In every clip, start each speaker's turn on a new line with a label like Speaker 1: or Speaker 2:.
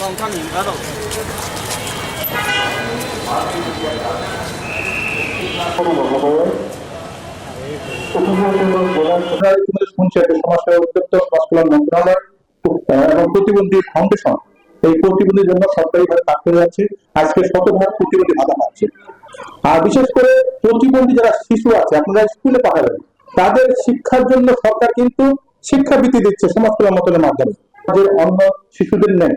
Speaker 1: এবং প্রতিবন্ধী ফাউন্ডেশন এই প্রতিবন্ধীর জন্য সরকারিভাবে কাজ করে যাচ্ছে। আজকে শতভাগ প্রতিবন্ধী ভাতা পাচ্ছে। আর বিশেষ করে প্রতিবন্ধী যারা শিশু আছে, আপনারা স্কুলে পাঠাবেন, তাদের শিক্ষার জন্য সরকার কিন্তু শিক্ষাবৃত্তি দিচ্ছে সমাজ কল্যাণ মন্ত্রণালয়ের মাধ্যমে, যে অন্য শিশুদের নেই।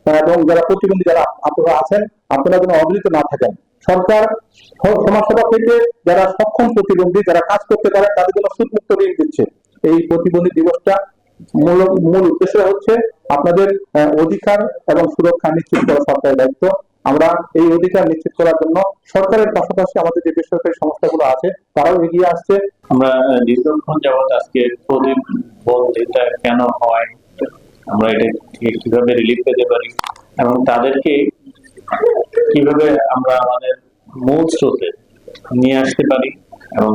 Speaker 1: এবং যারা প্রতিবন্ধী যারা আপনারা আছেন, আপনারা যেন অবহেলিত না থাকেন। সরকার সমাজসেবা থেকে যারা সক্ষম প্রতিবন্ধী, যারা কাজ করতে পারে, তাদের জন্য সুদমুক্ত ঋণ দিচ্ছে। এই প্রতিবন্ধী দিবসটা মূল উদ্দেশ্য হচ্ছে আপনাদের অধিকার এবং সুরক্ষা নিশ্চিত করা সরকারের দায়িত্ব। আমরা এই অধিকার নিশ্চিত করার জন্য সরকারের পাশাপাশি আমাদের যে বেসরকারি সংস্থাগুলো আছে তারাও এগিয়ে আসছে।
Speaker 2: আমরা দীর্ঘক্ষণ যাবত আজকে প্রতিবন্ধিতা কেন হয়, আমরা এটা কিভাবে রিলিফ পেতে পারি এবং তাদেরকে কিভাবে আমরা আমাদের মূল স্রোতে নিয়ে আসতে পারি এবং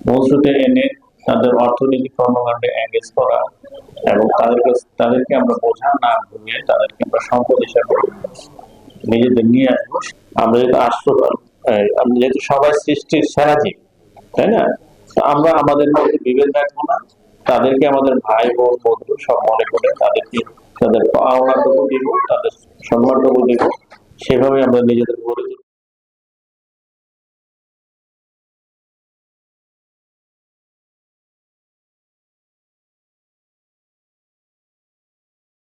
Speaker 2: মূল স্রোতে এনে তাদের অর্থনৈতিক কর্মকাণ্ডে এঙ্গেজ করা এবং তাদেরকে আমরা বোঝা না ভুলিয়ে তাদেরকে আমরা সম্পদ হিসাবে নিজেদের নিয়ে আসবো। আমরা যেহেতু আমরা যেহেতু সবাই সৃষ্টির সেরা জীব, তাই না? আমরা আমাদের মধ্যে বিভেদ রাখবো না, তাদেরকে আমাদের ভাই বোন বন্ধু সব মনে করে তাদেরকে তাদের পাওনাটুকু দিব, তাদের সম্মানটুকু দিব, সেভাবে আমরা নিজেদের